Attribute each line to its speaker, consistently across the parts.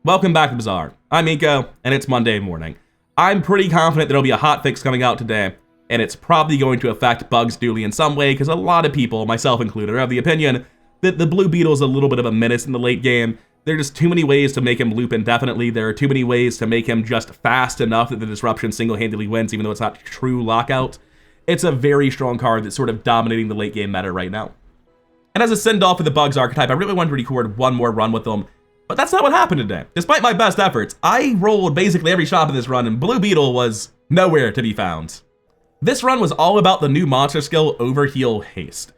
Speaker 1: Welcome back to Bazaar. I'm Miko, and it's Monday morning. I'm pretty confident there'll be a hotfix coming out today, and it's probably going to affect bugs duly in some way, because a lot of people, myself included, are of the opinion that the Blue Beetle is a little bit of a menace in the late game. There are just too many ways to make him loop indefinitely. There are too many ways to make him just fast enough that the disruption single-handedly wins, even though it's not true lockout. It's a very strong card that's sort of dominating the late game meta right now. And as a send-off for the bugs archetype, I really wanted to record one more run with them. But that's not what happened today. Despite my best efforts, I rolled basically every shop in this run, and Blue Beetle was nowhere to be found. This run was all about the new monster skill, Overheal Haste.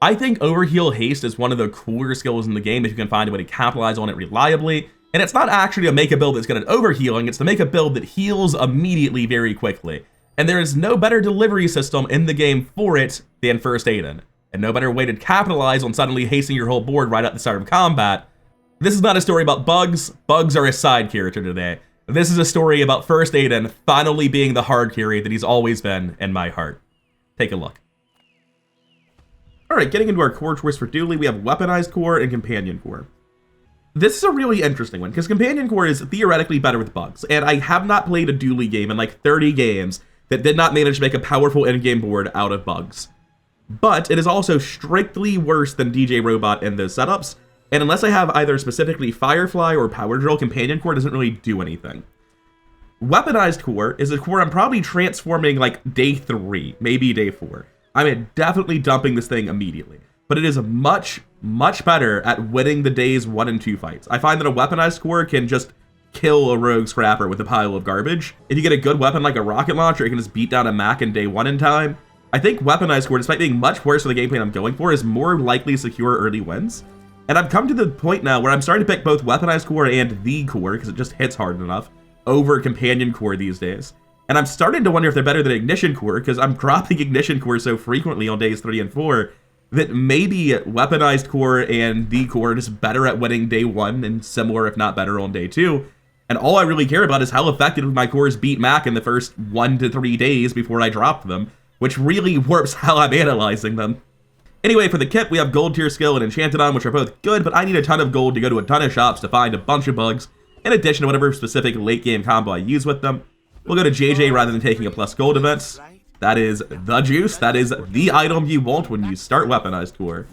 Speaker 1: I think Overheal Haste is one of the cooler skills in the game if you can find a way to capitalize on it reliably. And it's not actually to make a build that's good at overhealing, it's to make a build that heals immediately very quickly. And there is no better delivery system in the game for it than First Aiden. And no better way to capitalize on suddenly hasting your whole board right at the start of combat. This is not a story about bugs. Bugs are a side character today. This is a story about First Aiden finally being the hard carry that he's always been in my heart. Take a look. Alright, getting into our core choice for Dooley, we have Weaponized Core and Companion Core. This is a really interesting one, because Companion Core is theoretically better with bugs, and I have not played a Dooley game in like 30 games that did not manage to make a powerful in-game board out of bugs. But it is also strictly worse than DJ Robot in those setups, and unless I have either specifically Firefly or Power Drill, Companion Core doesn't really do anything. Weaponized Core is a core I'm probably transforming like day 3, maybe day 4. I'm definitely dumping this thing immediately, but it is much better at winning the days 1 and 2 fights. I find that a Weaponized Core can just kill a rogue scrapper with a pile of garbage. If you get a good weapon like a rocket launcher, it can just beat down a Mac in day 1 in time. I think Weaponized Core, despite being much worse for the gameplay I'm going for, is more likely to secure early wins. And I've come to the point now where I'm starting to pick both Weaponized Core and the Core, because it just hits hard enough, over Companion Core these days. And I'm starting to wonder if they're better than Ignition Core, because I'm dropping Ignition Core so frequently on days 3 and 4, that maybe Weaponized Core and the Core are just better at winning day 1, and similar if not better on day 2. And all I really care about is how effective my cores beat Mac in the first 1 to 3 days before I drop them, which really warps how I'm analyzing them. Anyway, for the kit, we have Gold Tier Skill and Enchanted On, which are both good, but I need a ton of gold to go to a ton of shops to find a bunch of bugs, in addition to whatever specific late game combo I use with them. We'll go to JJ rather than taking a plus gold event. That is the juice. That is the item you want when you start Weaponized Core.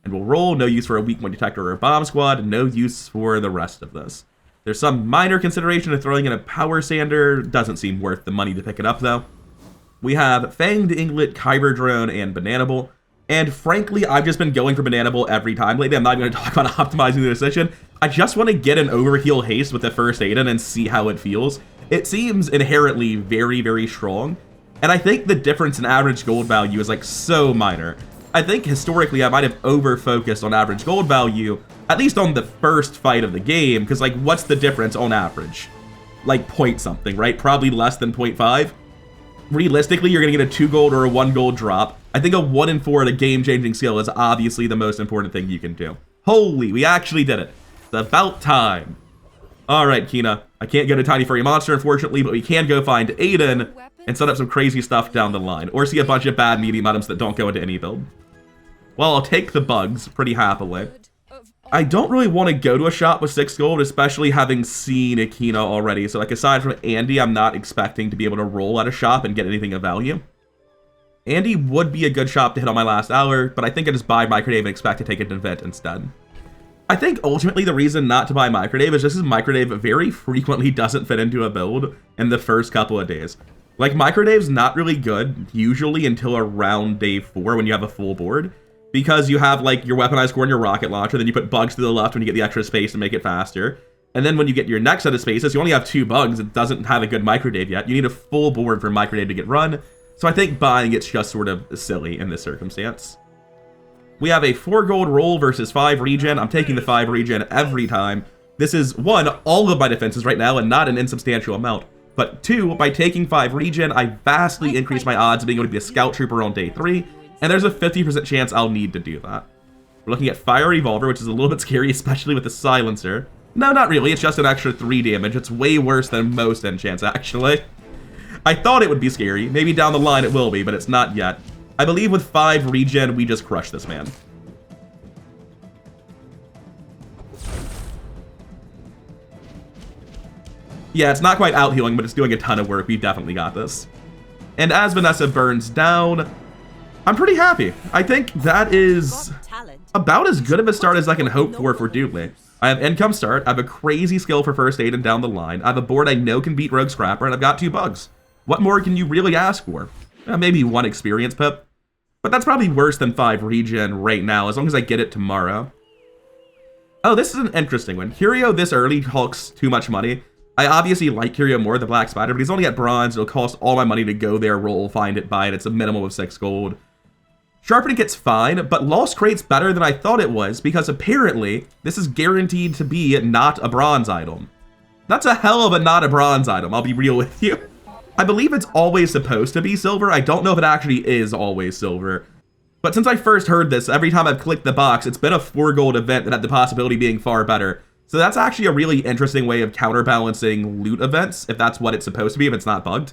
Speaker 1: And we'll roll, no use for a weak point detector or a bomb squad, no use for the rest of this. There's some minor consideration of throwing in a power sander, doesn't seem worth the money to pick it up though. We have Fanged Inglet, Kyber Drone, and Bananable. And frankly, I've just been going for Bananable every time lately. I'm not going to talk about optimizing the decision. I just want to get an Overheal Haste with the First Aiden and see how it feels. It seems inherently very strong. And I think the difference in average gold value is like so minor. I think historically I might have over-focused on average gold value, at least on the first fight of the game, because like what's the difference on average? Like point something, right? Probably less than 0.5. Realistically, you're going to get a 2 gold or a 1 gold drop. I think a 1 in 4 at a game-changing skill is obviously the most important thing you can do. Holy, we actually did it. It's about time. Alright, Kina. I can't get a tiny furry monster, unfortunately, but we can go find Aiden and set up some crazy stuff down the line, or see a bunch of bad medium items that don't go into any build. Well, I'll take the bugs pretty happily. I don't really want to go to a shop with 6 gold, especially having seen Akina already. So like aside from Andy, I'm not expecting to be able to roll at a shop and get anything of value. Andy would be a good shop to hit on my last hour, but I think I just buy Microdave and expect to take an event instead. I think ultimately the reason not to buy Microdave is just as Microdave very frequently doesn't fit into a build in the first couple of days. Like Microdave's not really good usually until around day 4 when you have a full board. Because you have like your Weaponized Core and your rocket launcher, then you put bugs to the left when you get the extra space to make it faster. And then when you get your next set of spaces, you only have 2 bugs. It doesn't have a good Microdave yet. You need a full board for Microdave to get run. So I think buying it's just sort of silly in this circumstance. We have a 4 gold roll versus 5 regen. I'm taking the 5 regen every time. This is 1, all of my defenses right now and not an insubstantial amount. But 2, by taking 5 regen, I vastly increase my odds of being able to be a scout trooper on day 3. And there's a 50% chance I'll need to do that. We're looking at Fire Revolver, which is a little bit scary, especially with the silencer. No, not really. It's just an extra 3 damage. It's way worse than most enchants, actually. I thought it would be scary. Maybe down the line it will be, but it's not yet. I believe with 5 regen, we just crush this man. Yeah, it's not quite out healing, but it's doing a ton of work. We've definitely got this. And as Vanessa burns down, I'm pretty happy. I think that is about as good of a start as I can hope for Doodly. I have income start, I have a crazy skill for First Aiden down the line, I have a board I know can beat Rogue Scrapper, and I've got 2 bugs. What more can you really ask for? Maybe 1 experience pip, but that's probably worse than 5 regen right now, as long as I get it tomorrow. Oh, this is an interesting one. Curio this early hulks too much money. I obviously like Curio more, the Black Spider, but he's only at bronze. It'll cost all my money to go there, roll, find it, buy it. It's a minimum of 6 gold. Sharpening Kit's fine, but Lost Crate's better than I thought it was, because apparently this is guaranteed to be not a bronze item. That's a hell of a not a bronze item, I'll be real with you. I believe it's always supposed to be silver. I don't know if it actually is always silver. But since I first heard this, every time I've clicked the box, it's been a 4 gold event that had the possibility of being far better. So that's actually a really interesting way of counterbalancing loot events, if that's what it's supposed to be, if it's not bugged.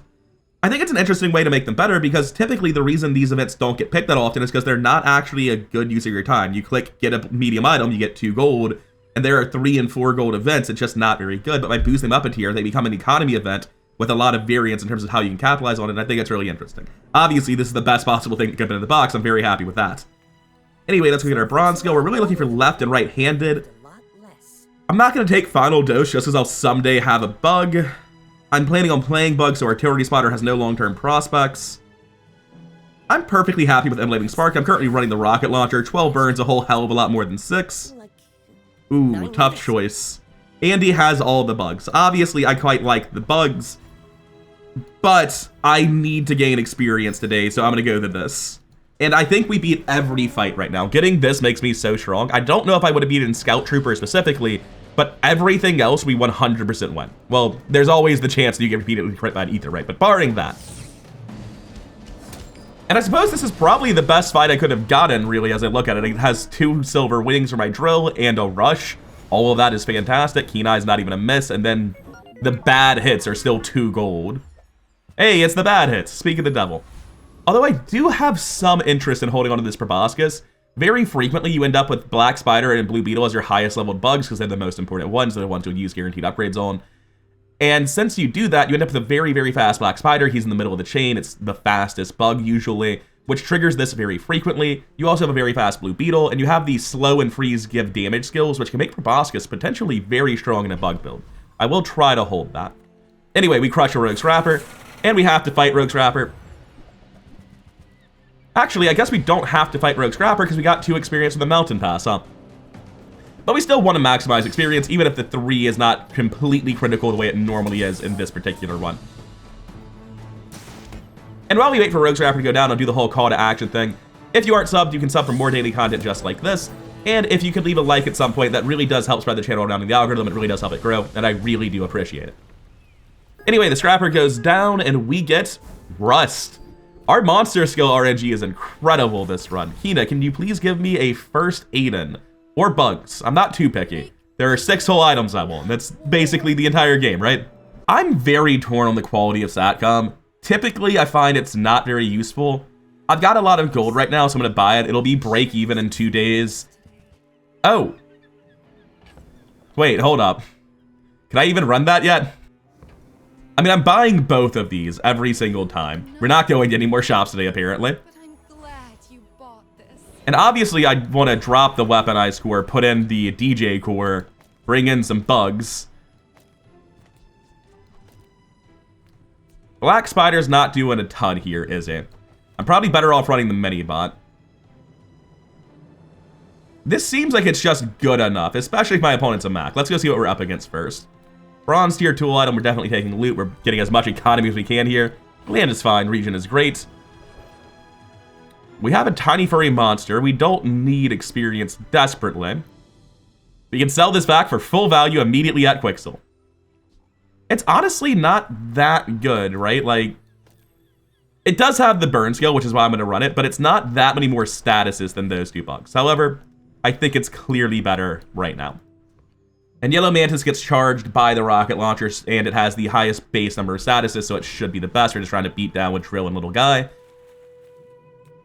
Speaker 1: I think it's an interesting way to make them better, because typically the reason these events don't get picked that often is because they're not actually a good use of your time. You click get a medium item, you get 2 gold, and there are 3 and 4 gold events. It's just not very good, but by boosting them up a tier, they become an economy event with a lot of variance in terms of how you can capitalize on it, and I think it's really interesting. Obviously, this is the best possible thing to get in the box. I'm very happy with that. Anyway, let's go get our bronze skill. We're really looking for left and right-handed. I'm not going to take Final Dose just because I'll someday have a bug. I'm planning on playing bugs, so Artillery Spotter has no long-term prospects. I'm perfectly happy with Emulating Spark. I'm currently running the rocket launcher. 12 burns, a whole hell of a lot more than 6. Ooh, tough choice. Andy has all the bugs. Obviously, I quite like the bugs, but I need to gain experience today, so I'm going to go to this. And I think we beat every fight right now. Getting this makes me so strong. I don't know if I would have beaten Scout Trooper specifically, but everything else we 100% win. Well, there's always the chance that you get repeatedly crit by Ether, right? But barring that. And I suppose this is probably the best fight I could have gotten, really, as I look at it. It has 2 silver wings for my drill and a rush. All of that is fantastic. Keen Eye's not even a miss, and then the bad hits are still 2 gold. Hey, it's the bad hits. Speak of the devil. Although I do have some interest in holding on to this proboscis. Very frequently, you end up with Black Spider and Blue Beetle as your highest leveled bugs because they're the most important ones. They're the ones you'll use guaranteed upgrades on. And since you do that, you end up with a very, very fast Black Spider. He's in the middle of the chain. It's the fastest bug usually, which triggers this very frequently. You also have a very fast Blue Beetle, and you have these slow and freeze give damage skills, which can make Proboscis potentially very strong in a bug build. I will try to hold that. Anyway, we crush a Rogue Scrapper, and we have to fight Rogue Scrapper. Actually, I guess we don't have to fight Rogue Scrapper because we got 2 experience with the Mountain Pass, huh? But we still want to maximize experience, even if the 3 is not completely critical the way it normally is in this particular one. And while we wait for Rogue Scrapper to go down, I'll do the whole call to action thing. If you aren't subbed, you can sub for more daily content just like this. And if you could leave a like at some point, that really does help spread the channel around in the algorithm. It really does help it grow, and I really do appreciate it. Anyway, the Scrapper goes down, and we get Rust. Our monster skill RNG is incredible this run. Hina, can you please give me a First Aiden? Or bugs. I'm not too picky. There are 6 whole items I want. That's basically the entire game, right? I'm very torn on the quality of SATCOM. Typically, I find it's not very useful. I've got a lot of gold right now, so I'm going to buy it. It'll be break even in 2 days. Oh. Wait, hold up. Can I even run that yet? I mean, I'm buying both of these every single time. We're not going to any more shops today, apparently.
Speaker 2: But I'm glad you bought this.
Speaker 1: And obviously, I want to drop the weaponized core, put in the DJ core, bring in some bugs. Black Spider's not doing a ton here, is he? I'm probably better off running the mini-bot. This seems like it's just good enough, especially if my opponent's a Mac. Let's go see what we're up against first. Bronze tier tool item, we're definitely taking loot. We're getting as much economy as we can here. Land is fine, region is great. We have a tiny furry monster. We don't need experience desperately. We can sell this back for full value immediately at Quixel. It's honestly not that good, right? Like, it does have the burn skill, which is why I'm going to run it, but it's not that many more statuses than those 2 bugs. However, I think it's clearly better right now. And Yellow Mantis gets charged by the rocket launchers, and it has the highest base number of statuses, so it should be the best. We're just trying to beat down with Drill and Little Guy.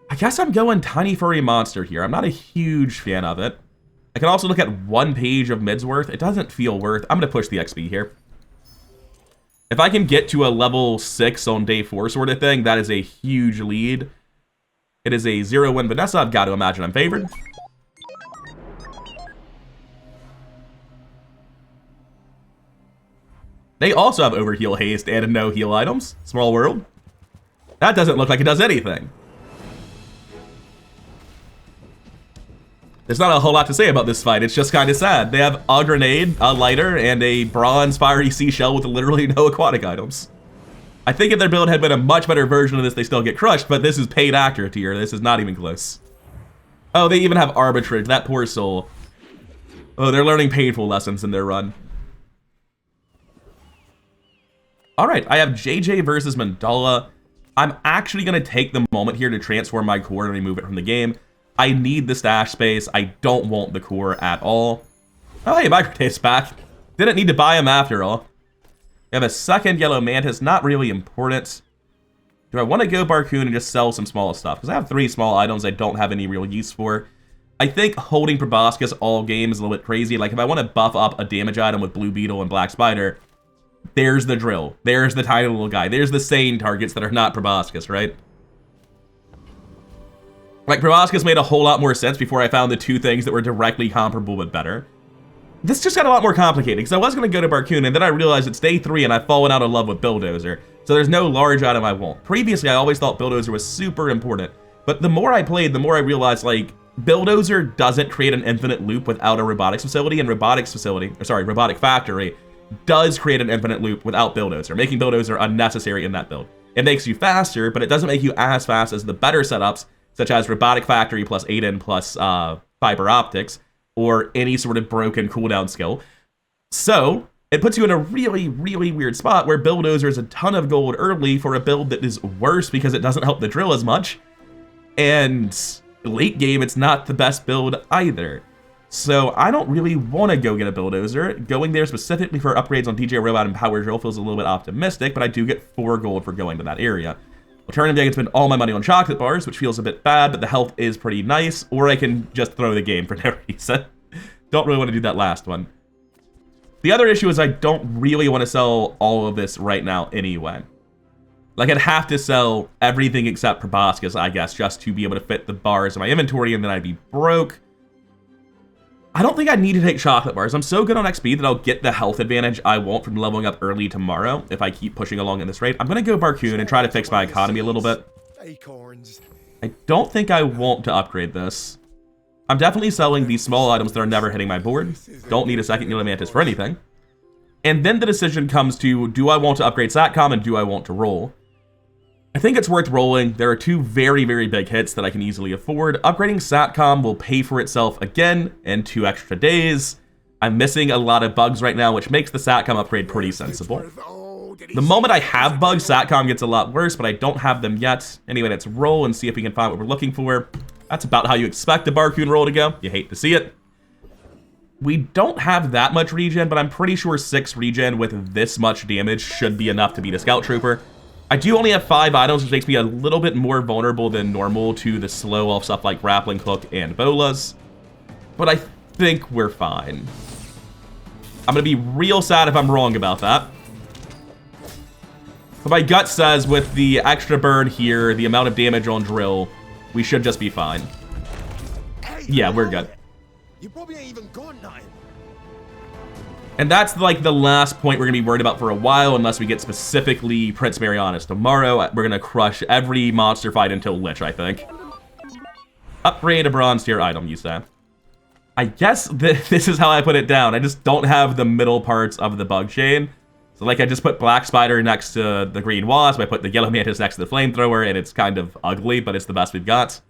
Speaker 1: I guess I'm going Tiny Furry Monster here. I'm not a huge fan of it. I can also look at 1 page of mids worth. It doesn't feel worth. I'm going to push the XP here. If I can get to a level 6 on day 4 sort of thing, that is a huge lead. It is a 0-win Vanessa. I've got to imagine I'm favored. They also have Overheal Haste and no heal items. Small world. That doesn't look like it does anything. There's not a whole lot to say about this fight. It's just kind of sad. They have a grenade, a lighter, and a bronze fiery seashell with literally no aquatic items. I think if their build had been a much better version of this, they still get crushed, but this is paid actor tier. This is not even close. Oh, they even have arbitrage. That poor soul. Oh, they're learning painful lessons in their run. All right, I have JJ versus Mandala. I'm actually going to take the moment here to transform my core and remove it from the game. I need the stash space. I don't want the core at all. Oh, hey, Microtape's back. Didn't need to buy him after all. We have a second yellow mantis, not really important. Do I want to go Barcoon and just sell some small stuff? Because I have 3 small items I don't have any real use for. I think holding Proboscis all game is a little bit crazy. Like, if I want to buff up a damage item with Blue Beetle and Black Spider, there's the drill. There's the tiny little guy. There's the sane targets that are not Proboscis, right? Like, Proboscis made a whole lot more sense before I found the 2 things that were directly comparable but better. This just got a lot more complicated, because I was going to go to Barcoon, and then I realized it's day 3, and I've fallen out of love with Bulldozer, so there's no large item I want. Previously, I always thought Bulldozer was super important, but the more I played, the more I realized, like, Bulldozer doesn't create an infinite loop without a robotics facility, and Robotic Factory does create an infinite loop without Bulldozer, making Bulldozer unnecessary in that build. It makes you faster, but it doesn't make you as fast as the better setups, such as Robotic Factory plus Aiden plus Fiber Optics, or any sort of broken cooldown skill. So, it puts you in a really, really weird spot where Bulldozer is a ton of gold early for a build that is worse because it doesn't help the drill as much. And late game, it's not the best build either. So, I don't really want to go get a Bulldozer. Going there specifically for upgrades on DJ Robot and Power Drill feels a little bit optimistic, but I do get 4 gold for going to that area. Alternatively, I can spend all my money on chocolate bars, which feels a bit bad, but the health is pretty nice, or I can just throw the game for no reason. Don't really want to do that last one. The other issue is I don't really want to sell all of this right now anyway. Like, I'd have to sell everything except Proboscis, I guess, just to be able to fit the bars in my inventory, and then I'd be broke. I don't think I need to take chocolate bars. I'm so good on XP that I'll get the health advantage I want from leveling up early tomorrow if I keep pushing along at this rate. I'm going to go Barcoon and try to fix my economy a little bit. I don't think I want to upgrade this. I'm definitely selling these small items that are never hitting my board. Don't need a second Yellow Mantis for anything. And then the decision comes to, do I want to upgrade Satcom and do I want to roll? I think it's worth rolling. There are 2 very, very big hits that I can easily afford. Upgrading Satcom will pay for itself again in 2 extra days. I'm missing a lot of bugs right now, which makes the Satcom upgrade pretty sensible. The moment I have bugs, Satcom gets a lot worse, but I don't have them yet. Anyway, let's roll and see if we can find what we're looking for. That's about how you expect a Barcoon roll to go. You hate to see it. We don't have that much regen, but I'm pretty sure 6 regen with this much damage should be enough to beat a Scout Trooper. I do only have 5 items, which makes me a little bit more vulnerable than normal to the slow off stuff like Grappling Hook and Bolas. But I think we're fine. I'm going to be real sad if I'm wrong about that. But my gut says with the extra burn here, the amount of damage on drill, we should just be fine. Yeah, we're good.
Speaker 3: You probably ain't even got nothing.
Speaker 1: And that's like the last point we're going to be worried about for a while, unless we get specifically Prince Marianas tomorrow. We're going to crush every monster fight until Lich, I think. Upgrade a bronze tier item, you say. I guess this is how I put it down. I just don't have the middle parts of the bug chain. So like I just put Black Spider next to the Green Wasp, I put the Yellow Mantis next to the Flamethrower, and it's kind of ugly, but it's the best we've got.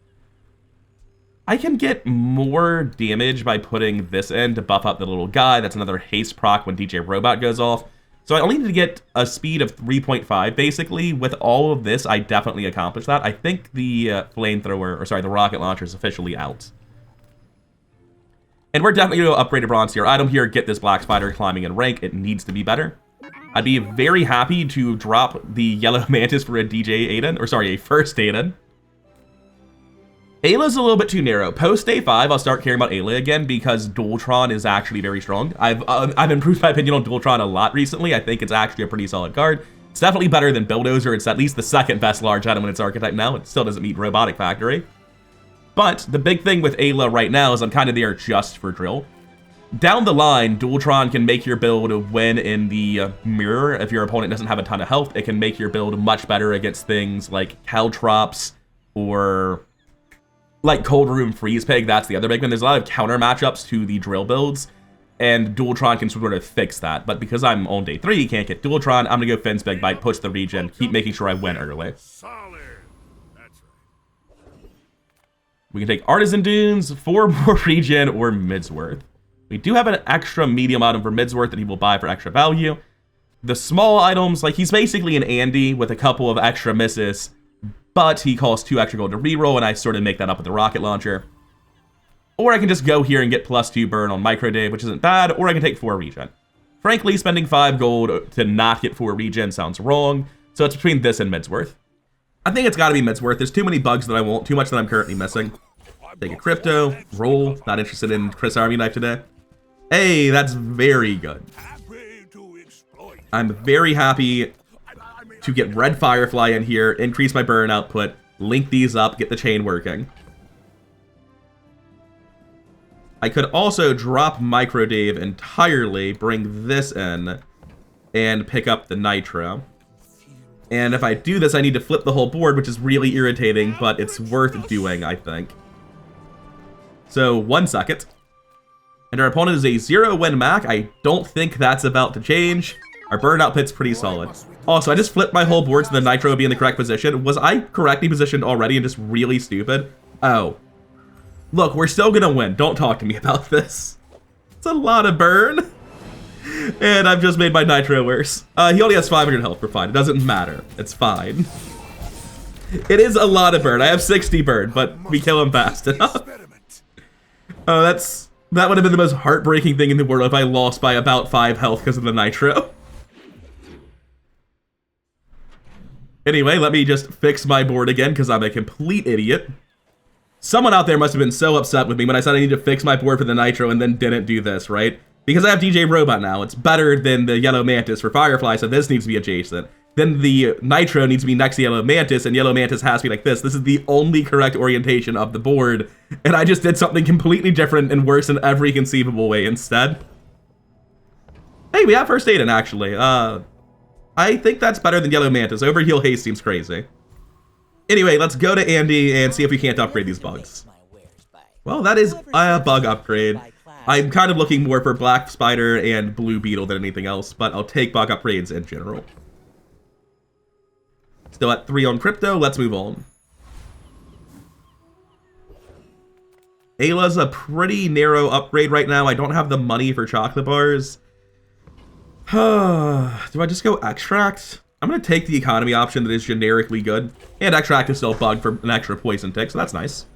Speaker 1: I can get more damage by putting this in to buff up the little guy. That's another haste proc when DJ Robot goes off. So I only need to get a speed of 3.5, basically. With all of this, I definitely accomplished that. I think the the rocket launcher is officially out. And we're definitely going to upgrade a bronze tier item here, get this Black Spider climbing in rank. It needs to be better. I'd be very happy to drop the Yellow Mantis for a DJ Aiden, a First Aiden. Ayla's a little bit too narrow. Post day 5, I'll start caring about Ayla again because Dualtron is actually very strong. I've improved my opinion on Dualtron a lot recently. I think it's actually a pretty solid card. It's definitely better than Bulldozer. It's at least the second best large item in its archetype now. It still doesn't meet Robotic Factory. But the big thing with Ayla right now is I'm kind of there just for drill. Down the line, Dualtron can make your build win in the mirror. If your opponent doesn't have a ton of health, it can make your build much better against things like Caltrops or like Cold Room Freeze Pig. That's the other big one. There's a lot of counter matchups to the drill builds, and Dualtron can sort of fix that. But because I'm on day 3, can't get Dualtron, I'm gonna go Finn's Big Bite, push the regen, keep making sure I win early.
Speaker 3: Solid. That's right.
Speaker 1: We can take Artisan Dunes, 4 more regen, or Midsworth. We do have an extra medium item for Midsworth that he will buy for extra value. The small items, like he's basically an Andy with a couple of extra misses, but he costs 2 extra gold to reroll, and I sort of make that up with the rocket launcher. Or I can just go here and get +2 burn on Micro Dave, which isn't bad, or I can take 4 regen. Frankly, spending 5 gold to not get 4 regen sounds wrong, so it's between this and Midsworth. I think it's gotta be Midsworth. There's too many bugs that I want, too much that I'm currently missing. Take a crypto, roll, not interested in Chris Army Knife today. Hey, that's very good. I'm very happy to get Red Firefly in here, increase my burn output, link these up, get the chain working. I could also drop Micro Dave entirely, bring this in, and pick up the Nitro. And if I do this, I need to flip the whole board, which is really irritating, but it's worth doing, I think. So, 1 second. And our opponent is a 0-win Mac. I don't think that's about to change. Our burn output's pretty solid. Also, I just flipped my whole board so the Nitro would be in the correct position. Was I correctly positioned already and just really stupid? Oh. Look, we're still gonna win. Don't talk to me about this. It's a lot of burn. And I've just made my Nitro worse. He only has 500 health. We're fine. It doesn't matter. It's fine. It is a lot of burn. I have 60 burn, but we kill him fast enough. Oh, that would have been the most heartbreaking thing in the world if I lost by about 5 health because of the Nitro. Anyway, let me just fix my board again because I'm a complete idiot. Someone out there must have been so upset with me when I said I need to fix my board for the Nitro and then didn't do this, right? Because I have DJ Robot now. It's better than the Yellow Mantis for Firefly, so this needs to be adjacent. Then the Nitro needs to be next to Yellow Mantis, and Yellow Mantis has to be like this. This is the only correct orientation of the board, and I just did something completely different and worse in every conceivable way instead. Hey, we have First Aiden, actually. I think that's better than Yellow Mantis. Overheal Haste seems crazy. Anyway, let's go to Andy and see if we can't upgrade these bugs. Well, that is a bug upgrade. I'm kind of looking more for Black Spider and Blue Beetle than anything else, but I'll take bug upgrades in general. Still at 3 on crypto, let's move on. Ayla's a pretty narrow upgrade right now. I don't have the money for chocolate bars. Do I just go extract? I'm going to take the economy option that is generically good. And extract is still bugged for an extra poison tick, so that's nice.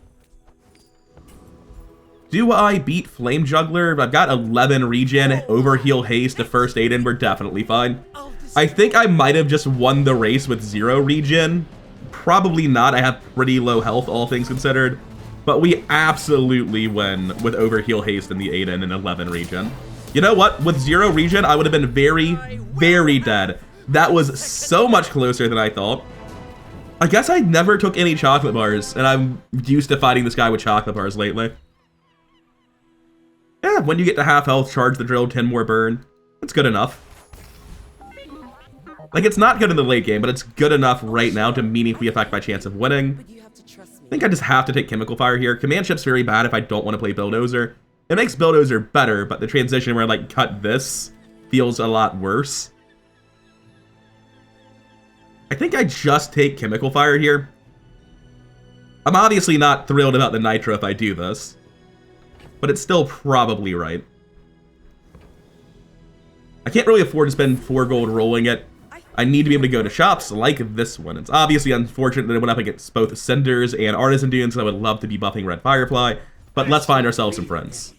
Speaker 1: Do I beat Flame Juggler? I've got 11 regen, Overheal Haste, the First Aiden, we're definitely fine. I think I might have just won the race with 0 regen. Probably not, I have pretty low health, all things considered. But we absolutely win with Overheal Haste and the Aiden and 11 regen. You know what? With 0 regen, I would have been very, very dead. That was so much closer than I thought. I guess I never took any chocolate bars, and I'm used to fighting this guy with chocolate bars lately. Yeah, when you get to half health, charge the drill, 10 more burn. That's good enough. Like, it's not good in the late game, but it's good enough right now to meaningfully affect my chance of winning. I think I just have to take Chemical Fire here. Command Ship's very bad if I don't want to play Bulldozer. It makes Bulldozer better, but the transition where I, like, cut this feels a lot worse. I think I just take Chemical Fire here. I'm obviously not thrilled about the Nitro if I do this, but it's still probably right. I can't really afford to spend 4 gold rolling it. I need to be able to go to shops like this one. It's obviously unfortunate that it went up against both Cinders and Artisan Dunes, so I would love to be buffing Red Firefly, but let's find ourselves some friends.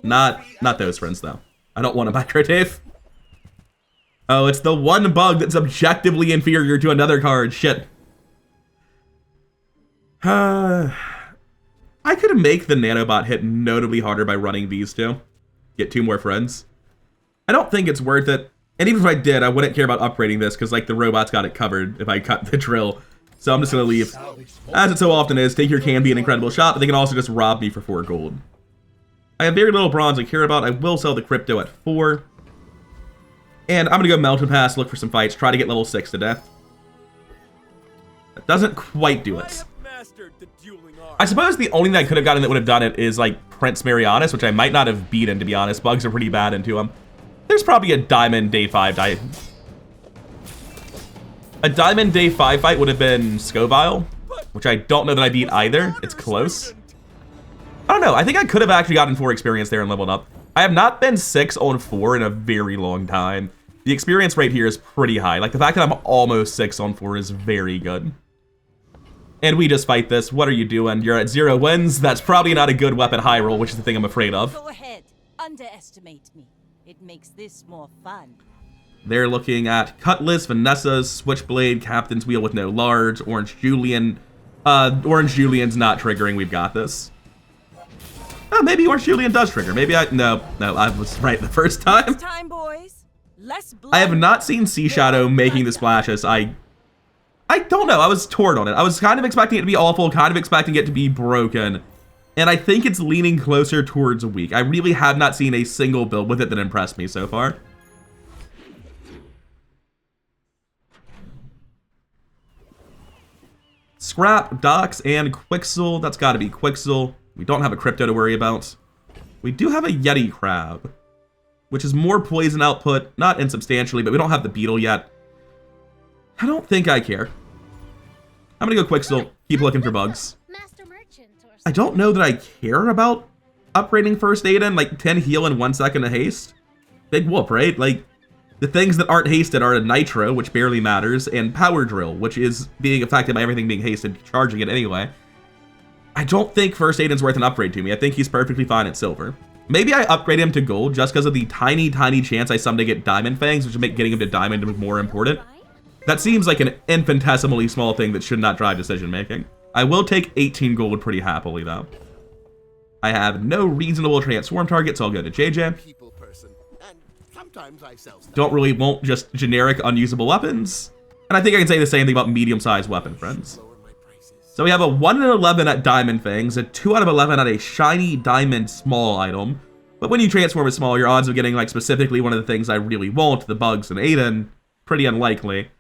Speaker 1: Not those friends, though. I don't want a Micro Dave. Oh, it's the one bug that's objectively inferior to another card. Shit. I could make the nanobot hit notably harder by running these two. Get 2 more friends. I don't think it's worth it. And even if I did, I wouldn't care about upgrading this because like the robot's got it covered if I cut the drill. So I'm just gonna leave. As it so often is, take here can be an incredible shot, but they can also just rob me for 4 gold. I have very little bronze I care about. I will sell the crypto at 4. And I'm gonna go Mountain Pass, look for some fights, try to get level 6 to death. That doesn't quite do it. I suppose the only thing I could have gotten that would have done it is like Prince Marianus, which I might not have beaten, to be honest. Bugs are pretty bad into him. There's probably a Diamond Day 5 A Diamond Day 5 fight would have been Scovile, which I don't know that I beat either. It's close. I don't know. I think I could have actually gotten 4 experience there and leveled up. I have not been 6 on 4 in a very long time. The experience rate here is pretty high. Like the fact that I'm almost 6 on 4 is very good. And we just fight this. What are you doing? You're at 0 wins. That's probably not a good weapon high roll, which is the thing I'm afraid of.
Speaker 4: Go ahead. Underestimate me. It makes this more fun.
Speaker 1: They're looking at Cutlass, Vanessa's, Switchblade, Captain's Wheel with no large, Orange Julian. Orange Julian's not triggering. We've got this. Oh, maybe Orange Julian does trigger. Maybe no, I was right the first time.
Speaker 4: It's time, boys. Less blood.
Speaker 1: I have not seen Sea Shadow making the splashes. I don't know. I was torn on it. I was kind of expecting it to be awful, kind of expecting it to be broken. And I think it's leaning closer towards weak. I really have not seen a single build with it that impressed me so far. Scrap, Dox, and Quixel. That's got to be Quixel. We don't have a crypto to worry about. We do have a Yeti Crab, which is more poison output, not insubstantially, but we don't have the beetle yet. I don't think I care. I'm gonna go Quixel, keep looking for bugs. I don't know that I care about upgrading First Aiden, like 10 heal and 1 second of haste. Big whoop, right? Like, the things that aren't hasted are a Nitro, which barely matters, and Power Drill, which is being affected by everything being hasted, charging it anyway. I don't think First Aiden's worth an upgrade to me. I think he's perfectly fine at Silver. Maybe I upgrade him to Gold just because of the tiny, tiny chance I someday get Diamond Fangs, which would make getting him to Diamond more important. That seems like an infinitesimally small thing that should not drive decision making. I will take 18 gold pretty happily, though. I have no reasonable transform target, so I'll go to JJ. Don't really want just generic unusable weapons. And I think I can say the same thing about medium-sized weapon friends. So we have a 1 in 11 at Diamond Fangs, a 2 out of 11 at a shiny diamond small item. But when you transform as small, your odds of getting like specifically one of the things I really want, the bugs and Aiden, pretty unlikely.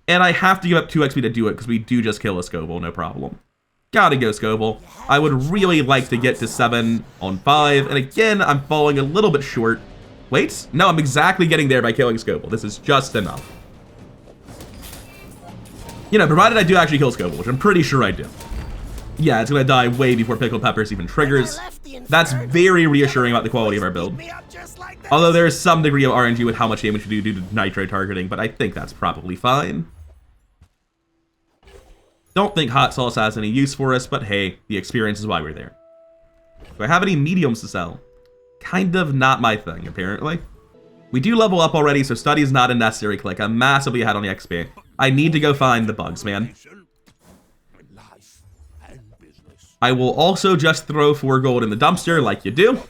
Speaker 1: And I have to give up 2 XP to do it because we do just kill a Scoville, no problem. Gotta go Scoville. I would really like to get to 7 on 5, and again, I'm falling a little bit short. Wait, no, I'm exactly getting there by killing Scoville. This is just enough. You know, provided I do actually kill Scoville, which I'm pretty sure I do. Yeah, it's gonna die way before Pickled Peppers even triggers. That's very reassuring about the quality of our build. Although there is some degree of RNG with how much damage we do due to Nitro targeting, but I think that's probably fine. Don't think hot sauce has any use for us, but hey, the experience is why we're there. Do I have any mediums to sell? Kind of not my thing, apparently. We do level up already, so study is not a necessary click. I'm massively ahead on the XP. I need to go find the bugs, man. I will also just throw 4 gold in the dumpster like you do.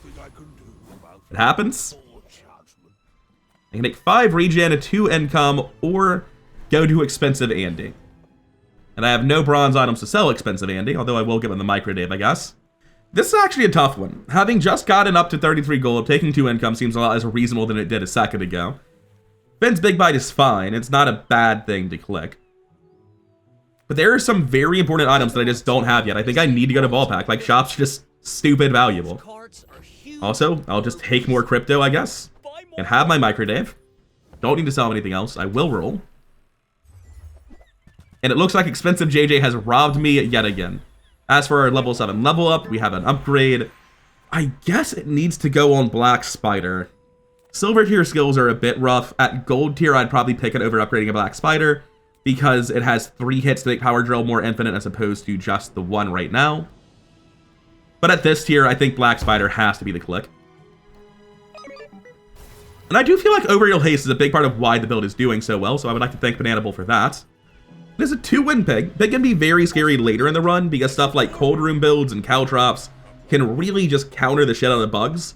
Speaker 1: It happens. I can make 5 regen, 2 income, or go to expensive Andy. And I have no bronze items to sell expensive Andy, although I will give him the micro Dave, I guess. This is actually a tough one. Having just gotten up to 33 gold, taking 2 income seems a lot less reasonable than it did a second ago. Finn's Big Bite is fine. It's not a bad thing to click. But there are some very important items that I just don't have yet. I think I need to go to Ballpack. Like, shops are just stupid valuable. Also, I'll just take more crypto, I guess. And have my micro Dave. Don't need to sell anything else. I will roll. And it looks like expensive JJ has robbed me yet again. As for our level 7 level up, we have an upgrade. I guess it needs to go on Black Spider. Silver tier skills are a bit rough. At gold tier, I'd probably pick it over upgrading a Black Spider because it has 3 hits to make Power Drill more infinite as opposed to just the 1 right now. But at this tier, I think Black Spider has to be the click. And I do feel like Overheal Haste is a big part of why the build is doing so well, so I would like to thank Bananable for that. It is a 2-win pig. Pig can be very scary later in the run because stuff like cold room builds and caltrops can really just counter the shit out of the bugs.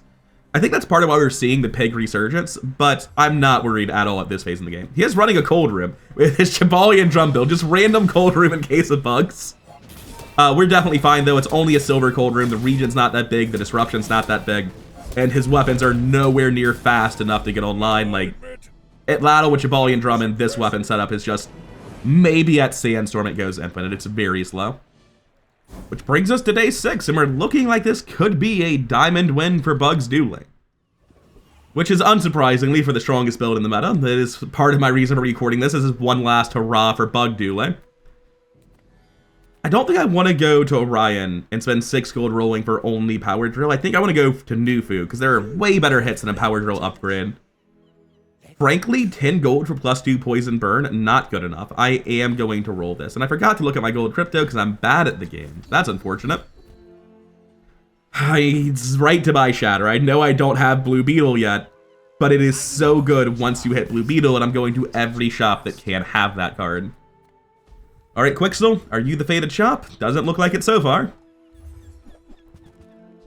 Speaker 1: I think that's part of why we're seeing the pig resurgence, but I'm not worried at all at this phase in the game. He is running a cold room with his Chibalian drum build, just random cold room in case of bugs. We're definitely fine though. It's only a silver cold room. The region's not that big. The disruption's not that big. And his weapons are nowhere near fast enough to get online. Like, at Lattle with Chibalian drum and this weapon setup is just maybe at Sandstorm it goes infinite. It's very slow. Which brings us to day 6, and we're looking like this could be a diamond win for Bugs dueling. Which is unsurprisingly for the strongest build in the meta. That is part of my reason for recording this. This is one last hurrah for Bug dueling. I don't think I want to go to Orion and spend 6 gold rolling for only Power Drill. I think I want to go to Nufu, because there are way better hits than a Power Drill upgrade. Frankly, 10 gold for +2 poison burn, not good enough. I am going to roll this. And I forgot to look at my gold crypto because I'm bad at the game. That's unfortunate. It's right to buy Shatter. I know I don't have Blue Beetle yet, but it is so good once you hit Blue Beetle, and I'm going to every shop that can have that card. Alright, Quixel, are you the fated shop? Doesn't look like it so far.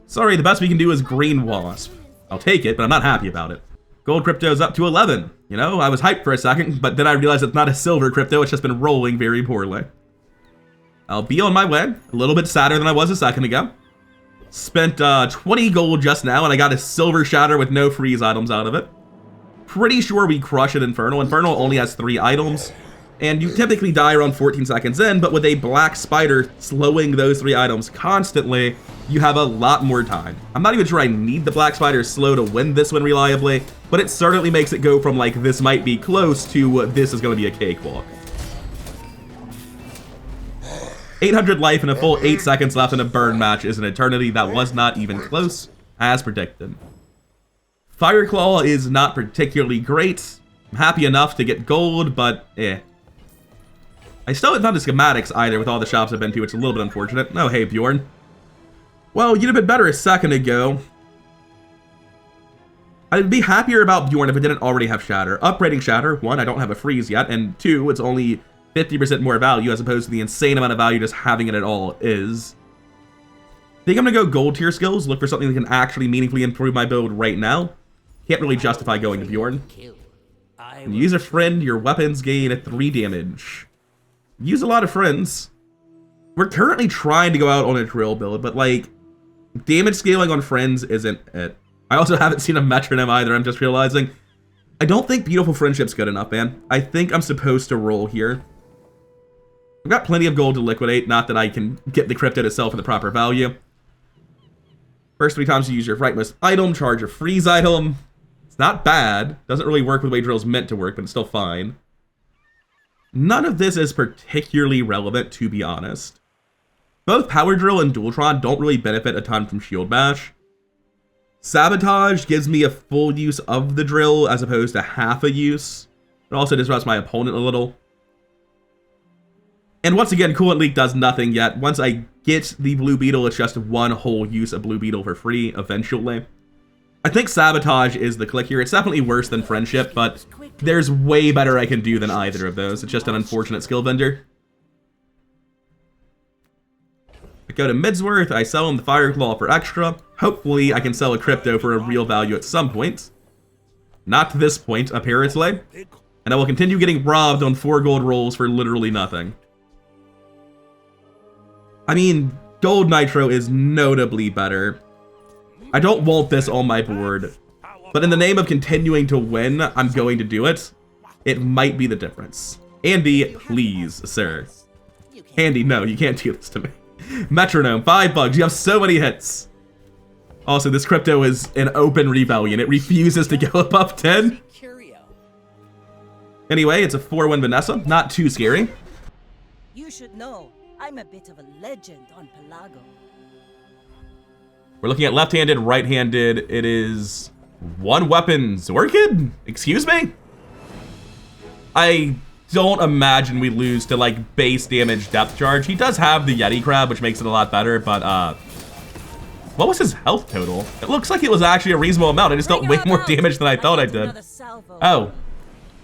Speaker 1: Sorry, the best we can do is Green Wasp. I'll take it, but I'm not happy about it. Gold crypto's up to 11. You know, I was hyped for a second, but then I realized it's not a silver crypto, it's just been rolling very poorly. I'll be on my way. A little bit sadder than I was a second ago. Spent 20 gold just now, and I got a silver shatter with no freeze items out of it. Pretty sure we crush it Infernal. Infernal only has 3 items, and you typically die around 14 seconds in, but with a black spider slowing those 3 items constantly, you have a lot more time. I'm not even sure I need the black spider slow to win this one reliably, but it certainly makes it go from like this might be close to this is going to be a cakewalk. 800 life and a full 8 seconds left in a burn match is an eternity. That was not even close, as predicted. Fireclaw is not particularly great. I'm happy enough to get gold, but eh. I still haven't found the schematics either with all the shops I've been to. It's a little bit unfortunate. Oh, hey, Bjorn. Well, you'd have been better a second ago. I'd be happier about Bjorn if it didn't already have Shatter. Upgrading Shatter, 1, I don't have a freeze yet, and 2, it's only 50% more value as opposed to the insane amount of value just having it at all is. I think I'm going to go gold tier skills, look for something that can actually meaningfully improve my build right now. Can't really justify going to Bjorn. Use a friend, your weapons gain 3 damage. Use a lot of friends. We're currently trying to go out on a drill build, but like, damage scaling on friends isn't it. I also haven't seen a metronome either, I'm just realizing. I don't think Beautiful Friendship's good enough, man. I think I'm supposed to roll here. I've got plenty of gold to liquidate, not that I can get the crypto to sell for the proper value. First 3 times you use your rightmost item, charge a freeze item. It's not bad. Doesn't really work with the way drill's meant to work, but it's still fine. None of this is particularly relevant, to be honest. Both Power Drill and Dualtron don't really benefit a ton from Shield Bash. Sabotage gives me a full use of the drill as opposed to half a use. It also disrupts my opponent a little. And once again, Coolant Leak does nothing yet. Once I get the Blue Beetle, it's just 1 whole use of Blue Beetle for free, eventually. I think Sabotage is the click here. It's definitely worse than Friendship, but there's way better I can do than either of those. It's just an unfortunate skill vendor. I go to Midsworth, I sell him the Fireclaw for extra. Hopefully I can sell a crypto for a real value at some point. Not to this point, apparently. And I will continue getting robbed on 4 gold rolls for literally nothing. I mean, Gold Nitro is notably better. I don't want this on my board, but in the name of continuing to win, I'm going to do it. It might be the difference. Andy, please, sir. Andy, no, you can't do this to me. Metronome, 5 bugs, you have so many hits. Also, this crypto is an open rebellion. It refuses to go above 10. Anyway, it's a 4-win Vanessa, not too scary.
Speaker 4: You should know, I'm a bit of a legend on Pelago.
Speaker 1: We're looking at left-handed, right-handed. It is 1 weapon Zorkid? Excuse me? I don't imagine we lose to like base damage depth charge. He does have the Yeti Crab, which makes it a lot better, but what was his health total? It looks like it was actually a reasonable amount. I just dealt way more damage than I thought I did. Oh.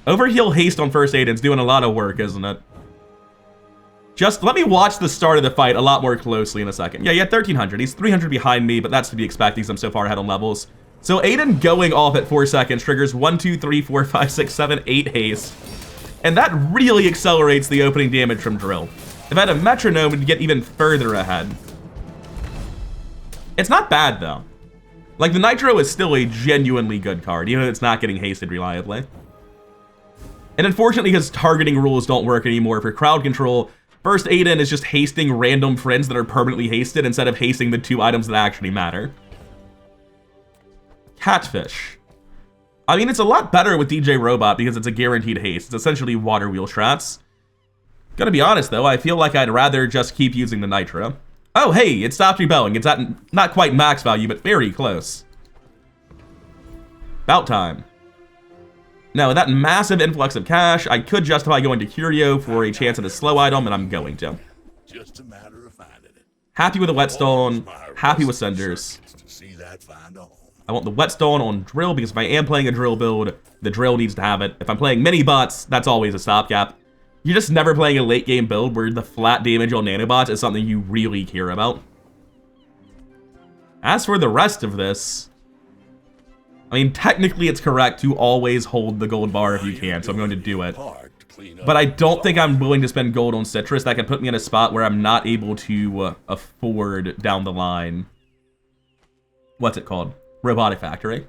Speaker 1: Overheal Haste on First Aiden's doing a lot of work, isn't it? Just let me watch the start of the fight a lot more closely in a second. Yeah, 1300. He's 300 behind me, but that's to be expected because I'm so far ahead on levels. So Aiden going off at 4 seconds triggers 1, 2, 3, 4, 5, 6, 7, 8 haste. And that really accelerates the opening damage from Drill. If I had a metronome, it'd get even further ahead. It's not bad, though. Like, the Nitro is still a genuinely good card, even if it's not getting hasted reliably. And unfortunately, his targeting rules don't work anymore for crowd control. First Aiden is just hasting random friends that are permanently hasted instead of hasting the 2 items that actually matter. Catfish. I mean, it's a lot better with DJ Robot because it's a guaranteed haste. It's essentially water wheel strats. Gotta be honest, though, I feel like I'd rather just keep using the Nitro. Oh, hey, it stopped rebelling. It's at not quite max value, but very close. About time. Now, with that massive influx of cash, I could justify going to Curio for a chance at a slow item, and I'm going to.
Speaker 3: Just a matter of finding it.
Speaker 1: Happy with the Whetstone, happy with Cinders. I want the Whetstone on Drill because if I am playing a Drill build, the Drill needs to have it. If I'm playing mini-bots, that's always a stopgap. You're just never playing a late-game build where the flat damage on nanobots is something you really care about. As for the rest of this, I mean, technically it's correct to always hold the gold bar if you can, so I'm going to do it. But I don't think I'm willing to spend gold on Citrus. That can put me in a spot where I'm not able to afford down the line. What's it called? Robotic Factory.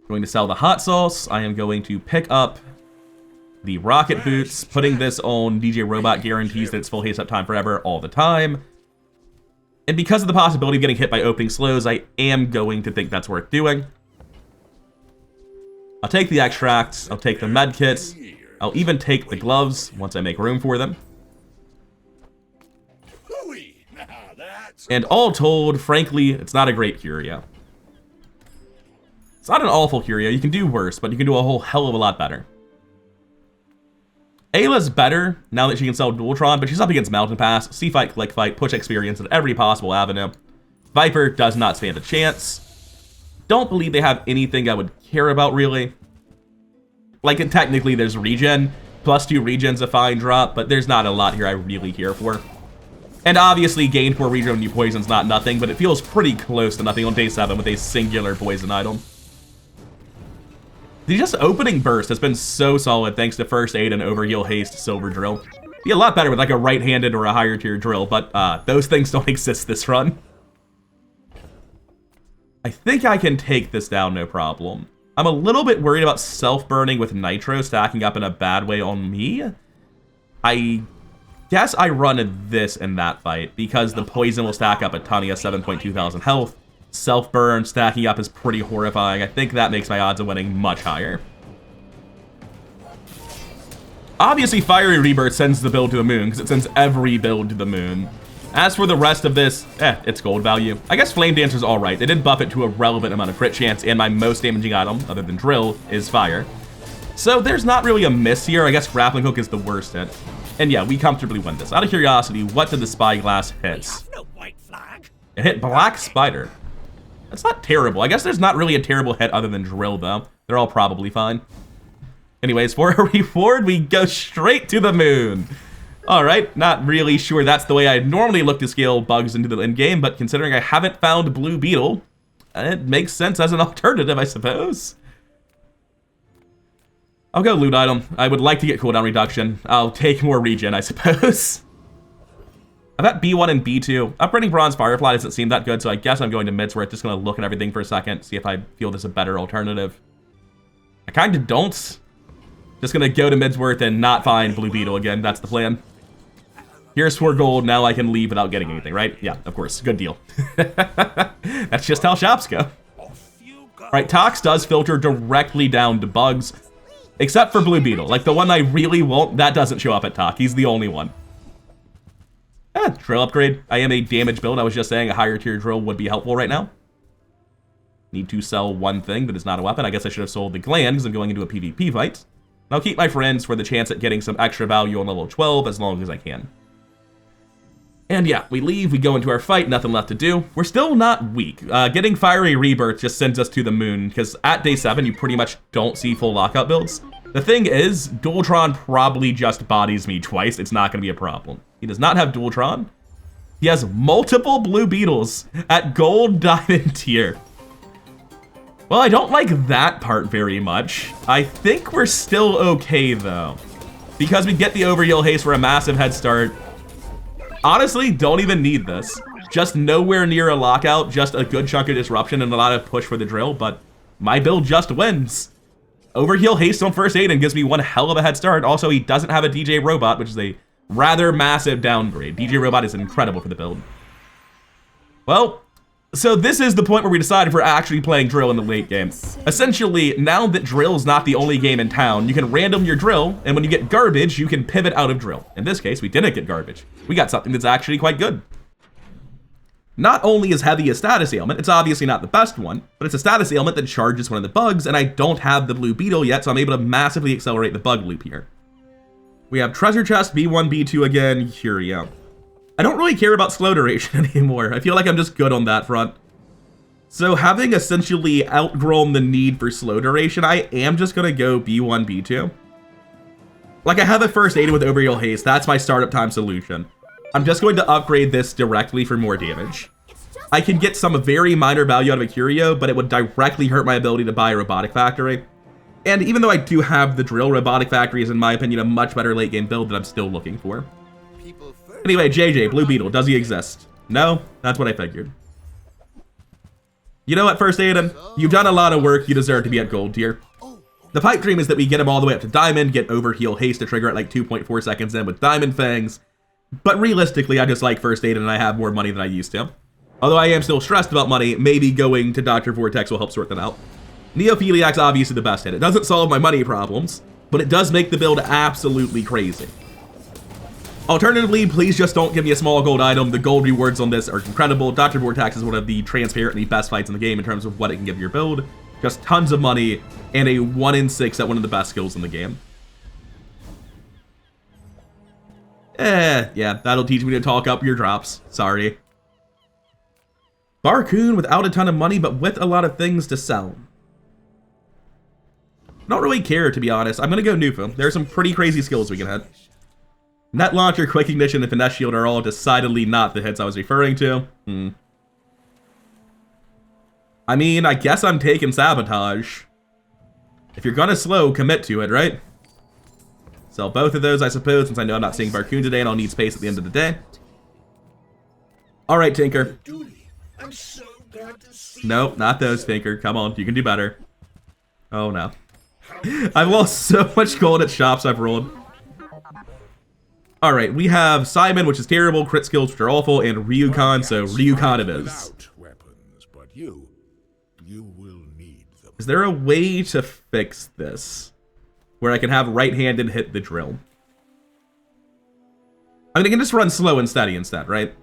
Speaker 1: Going to sell the hot sauce. I am going to pick up the rocket boots. Putting this on DJ Robot guarantees that it's full haste up time forever all the time. And because of the possibility of getting hit by opening slows, I am going to think that's worth doing. I'll take the extracts. I'll take the med kits. I'll even take the gloves once I make room for them. And all told, frankly, it's not a great curio. It's not an awful curio. You can do worse, but you can do a whole hell of a lot better. Ayla's better now that she can sell Dualtron, but she's up against Mountain Pass, C-Fight, Click Fight, push experience at every possible avenue. Viper does not stand a chance. Don't believe they have anything I would care about, really. Like, technically, there's regen. +2 regen's a fine drop, but there's not a lot here I really care for. And obviously, gain 4 regen when you poison's not nothing, but it feels pretty close to nothing on day 7 with a singular poison item. The just opening burst has been so solid thanks to First Aid and Overheal Haste Silver Drill. Be a lot better with like a right-handed or a higher tier drill, but those things don't exist this run. I think I can take this down no problem. I'm a little bit worried about self-burning with Nitro stacking up in a bad way on me. I guess I run this in that fight because the poison will stack up a ton. He has 7.2 thousand health. Self-burn stacking up is pretty horrifying. I think that makes my odds of winning much higher. Obviously, Fiery Rebirth sends the build to the moon because it sends every build to the moon. As for the rest of this, it's gold value. I guess Flame Dancer's alright. They did buff it to a relevant amount of crit chance, and my most damaging item, other than Drill, is Fire. So there's not really a miss here. I guess Grappling Hook is the worst hit. And yeah, we comfortably win this. Out of curiosity, what did the Spyglass hit? It hit Black Spider. That's not terrible. I guess there's not really a terrible hit other than Drill, though. They're all probably fine. Anyways, for a reward, we go straight to the moon. Alright, not really sure that's the way I'd normally look to scale bugs into the end game, but considering I haven't found Blue Beetle, it makes sense as an alternative, I suppose. I'll go loot item. I would like to get cooldown reduction. I'll take more regen, I suppose. I've got B1 and B2. Upgrading Bronze Firefly doesn't seem that good, so I guess I'm going to Midsworth. Just going to look at everything for a second, see if I feel there's a better alternative. I kind of don't. Just going to go to Midsworth and not find Blue Beetle again. That's the plan. Here's 4 gold. Now I can leave without getting anything, right? Yeah, of course. Good deal. That's just how shops go. Right, Tox does filter directly down to bugs, except for Blue Beetle. Like, the one I really want, that doesn't show up at Tox. He's the only one. Drill upgrade. I am a damage build. I was just saying a higher tier drill would be helpful right now. Need to sell one thing that is not a weapon. I guess I should have sold the gland because I'm going into a PvP fight. And I'll keep my friends for the chance at getting some extra value on level 12 as long as I can. And yeah, we leave, we go into our fight, nothing left to do. We're still not weak. Getting Fiery Rebirth just sends us to the moon because at day 7 you pretty much don't see full lockout builds. The thing is, Dualtron probably just bodies me twice. It's not going to be a problem. He does not have Dualtron. He has multiple blue beetles at gold diamond tier. Well, I don't like that part very much. I think we're still okay though, because we get the Overheal Haste for a massive head start. Honestly, don't even need this. Just nowhere near a lockout, just a good chunk of disruption and a lot of push for the drill, but my build just wins. Overheal Haste on First Aiden gives me one hell of a head start. Also, he doesn't have a DJ Robot, which is a rather massive downgrade. DJ Robot is incredible for the build. Well, so this is the point where we decide if we're actually playing drill in the late game. Essentially, now that drill's not the only game in town, you can random your drill, and when you get garbage, you can pivot out of drill. In this case, we didn't get garbage. We got something that's actually quite good. Not only is heavy a status ailment, it's obviously not the best one, but it's a status ailment that charges one of the bugs, and I don't have the blue beetle yet, so I'm able to massively accelerate the bug loop here. We have treasure chest, B1, B2 again, here we go. I don't really care about slow duration anymore. I feel like I'm just good on that front. So having essentially outgrown the need for slow duration, I am just gonna go B1, B2. Like I have a First Aiden with Overheal Haste, that's my startup time solution. I'm just going to upgrade this directly for more damage. I can get some very minor value out of a curio, but it would directly hurt my ability to buy a robotic factory. And even though I do have the drill, robotic factory is in my opinion a much better late game build that I'm still looking for. Anyway, JJ, Blue Beetle, does he exist? No? That's what I figured. You know what, First Aiden? You've done a lot of work, you deserve to be at gold tier. The pipe dream is that we get him all the way up to diamond, get Overheal Haste to trigger at like 2.4 seconds in with diamond fangs. But realistically, I just like First Aiden and I have more money than I used to. Although I am still stressed about money, maybe going to Dr. Vortex will help sort that out. Neophiliac's obviously the best hit. It doesn't solve my money problems, but it does make the build absolutely crazy. Alternatively, please just don't give me a small gold item. The gold rewards on this are incredible. Dr. Vortex is one of the transparently best fights in the game in terms of what it can give your build. Just tons of money and a 1 in 6 at one of the best skills in the game. Yeah, that'll teach me to talk up your drops. Sorry. Barcoon without a ton of money, but with a lot of things to sell. Don't really care, to be honest. I'm gonna go Nufu. There are some pretty crazy skills we can hit. Net Launcher, Quick Ignition, and Finesse Shield are all decidedly not the hits I was referring to. I mean, I guess I'm taking Sabotage. If you're gonna slow, commit to it, right? Sell both of those, I suppose, since I know I'm not seeing Barcoon today and I'll need space at the end of the day. Alright, Tinker.
Speaker 3: I'm so glad to see
Speaker 1: Nope, not those, Tinker. Come on, you can do better. Oh, no. I've lost so much gold at shops I've rolled. Alright, we have Simon, which is terrible, crit skills, which are awful, and Ryukan, so Ryukan it is.
Speaker 3: weapons, but you will need them.
Speaker 1: Is there a way to fix this? Where I can have right-handed hit the drill? I mean, I can just run slow and steady instead, right?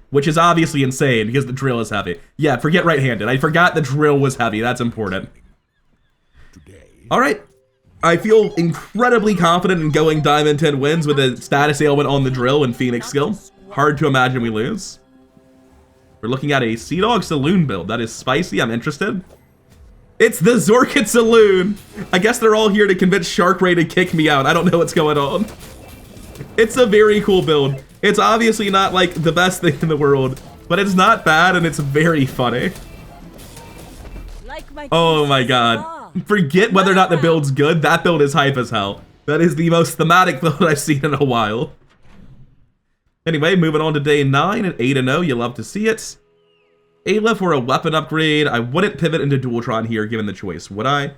Speaker 1: Which is obviously insane, because the drill is heavy. Yeah, forget right-handed. I forgot the drill was heavy. That's important. Alright. I feel incredibly confident in going Diamond 10 wins with a status ailment on the drill and Phoenix skill. Hard to imagine we lose. We're looking at a Sea Dog Saloon build. That is spicy. I'm interested. It's the Zorkit Saloon! I guess they're all here to convince Shark Ray to kick me out. I don't know what's going on. It's a very cool build. It's obviously not like the best thing in the world, but it's not bad and it's very funny. Oh my god. Forget whether or not the build's good. That build is hype as hell. That is the most thematic build I've seen in a while. Anyway, moving on to day 9 at 8-0. You love to see it. Ayla for a weapon upgrade. I wouldn't pivot into Dualtron here given the choice, would I? If